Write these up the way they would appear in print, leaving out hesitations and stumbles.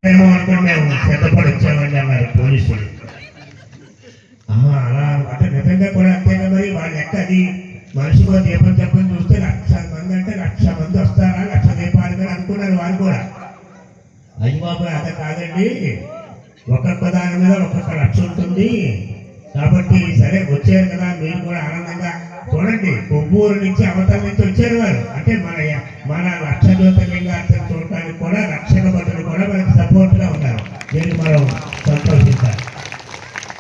ఏమో అనుకుని మేము సిద్ధపడి వచ్చామండి అన్నారు పోలీసులు. అలా అంటే నిజంగా కూడా అంతేగా మరి వాళ్ళ లెక్క అది. మనిషికో దీపం చెప్పని చూస్తే 1,00,000 మంది అంటే 1,00,000 మంది వస్తారా, 1,00,000 దీపాలు కానీ అనుకున్నారు వాళ్ళు కూడా. అయ్యి బాబు అదే కాదండి, ఒక్కొక్క దాని మీద ఒక్కొక్క 1,00,000 ఉంటుంది కాబట్టి సరే వచ్చారు కదా మీరు కూడా ఆనందంగా చూడండి. కొవ్వూరు నుంచి అవతల నుంచి వచ్చారు వారు. అంటే మన లక్ష జ్యోతిర్లింగార్చన చూడటానికి కూడా రక్షక భటులు కూడా మనకి సపోర్ట్ గా ఉన్నారు. దీన్ని మనం సంతోషించాలి.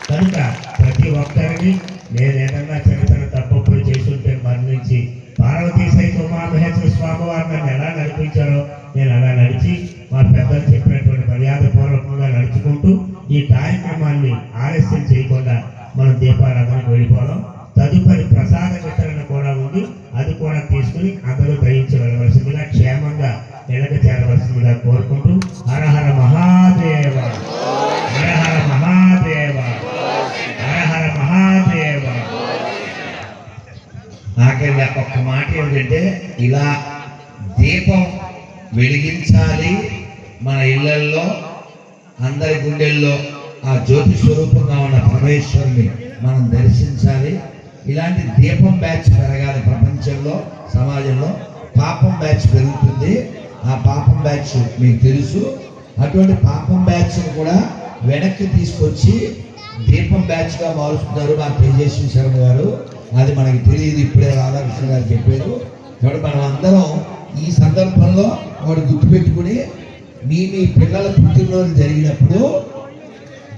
కనుక ప్రతి ఒక్కరిని నేను ఏదన్నా చరిత్ర తప్పప్పుడు చేసుంటే మరణించి పార్వతీ సైతం ఉమామహేశ్వర స్వామి వారు నన్ను ఎలా నడిపించారో నేను అలా నడిచి మా పెద్దలు చెప్పినటువంటి మర్యాద పూర్వకంగా నడుచుకుంటూ ఈ కార్యక్రమాన్ని ఆలస్యం చేయకుండా మనం దీపారాధనకు వెళ్ళిపోవడం. తదుపరి ప్రసాద వితరణ కూడా ఉంది, అది కూడా తీసుకుని అందరూ గ్రహించి వెళ్ళవలసిందిగా క్షేమంగా ఇళ్ళకి చేరవలసిందిగా కోరుకుంటూ హర హర మహాదేవ, హర హర మహాదేవ, హర హర మహాదేవ. నాకైనా ఒక్క మాట ఏమిటంటే, ఇలా దీపం వెలిగించాలి, మన ఇళ్లల్లో అందరి గుండెల్లో ఆ జ్యోతి స్వరూపంగా ఉన్న పరమేశ్వరుని మనం దర్శించాలి. ఇలాంటి దీపం బ్యాచ్ పెరగాలి ప్రపంచంలో, సమాజంలో. పాపం బ్యాచ్ పెరుగుతుంది, ఆ పాపం బ్యాచ్ మీకు తెలుసు. అటువంటి పాపం బ్యాచ్ కూడా వెనక్కి తీసుకొచ్చి దీపం బ్యాచ్గా మారుస్తున్నారు మా తేజస్వి శర్మ గారు. అది మనకి తెలియదు, ఇప్పుడే రాధాకృష్ణ గారు చెప్పారు. కాబట్టి మనం అందరం ఈ సందర్భంలో వాడు గుర్తుపెట్టుకుని మీ పిల్లల పుట్టినరోజు జరిగినప్పుడు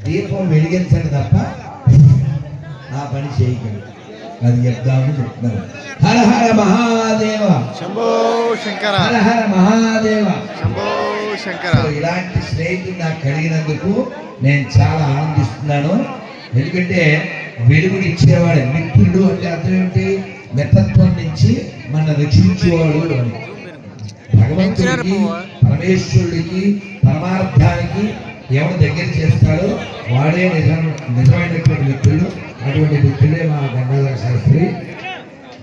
దీపం వెలిగించండి తప్ప ఆ పని చేయకండి. అది చెప్దామని చెప్తున్నాను. హర హర మహాదేవ, శంభో శంకర, హర హర మహాదేవ, శంభో శంకర. ఇలాంటి స్నేహితులు నాకు కలిగినందుకు నేను చాలా ఆనందిస్తున్నాను. ఎందుకంటే వెలుగునిచ్చేవాడు మిత్రుడు అంటే అర్థం ఏంటి? మిత్రత్వం నుంచి మన రక్షించేవాడు అని. భగవంతుడికి, పరమేశ్వరుడికి, పరమార్థానికి ఎవరు దగ్గర చేస్తాడో వాడే నిజమైనటువంటి మిత్రుడు. అటువంటి మిత్రుడే మా గంగాధర శాస్త్రి.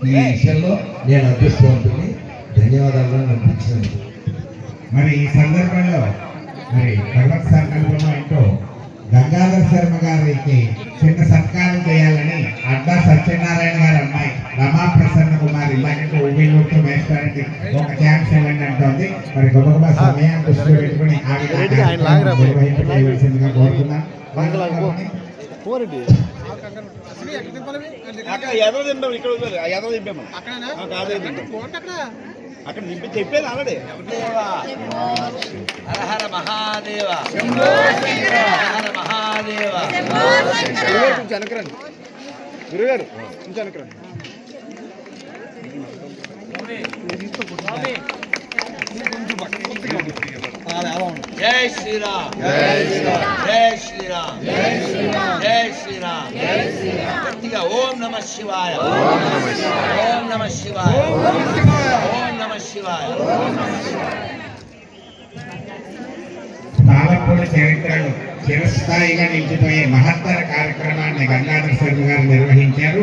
ఈ విషయంలో నేను అదృష్టవంతుని. ధన్యవాదాలు అనిపించాను. మరి ఈ సందర్భంలో మరి భగవత్ సంకల్పంలో ఏంటో గంగాధర శర్మ గారికి చిన్న సత్కారం చేయాలని అడ్డా సత్యనారాయణ గారి అమ్మాయి రమా ప్రసన్న కుమార్ ఇలాంటి ఊబిలూరుతో వేస్తారండి, ఒక ఛాన్స్ ఇవ్వండి అంటోంది. మరి గొప్ప సమయాన్ని దృష్టిలో పెట్టుకుని ఆ నిర్వహించవలసిందిగా కోరుతున్నాను. అక్కడ నింపి చెప్పేది ఆల్రెడీ. హర హర మహాదేవ, హర మహాదేవ. కొంచెం వెనకరండి గురుగారు, కొంచెం వెనకరండి. జై శ్రీరామ్, జై శ్రీరామ్, జై శ్రీరామ్, జై శ్రీరామ్, జై శ్రీరామ్, జై శ్రీరామ్. గట్టిగా ఓం నమః శివాయ, ఓం నమః శివాయ, ఓం నమః శివాయ, ఓం నమః శివాయ. పాలపూడి చరిత్రను చిరస్థాయిగా నిలిచిపోయే మహత్తర కార్యక్రమాన్ని గంగాధర శర్మ గారు నిర్వహించారు.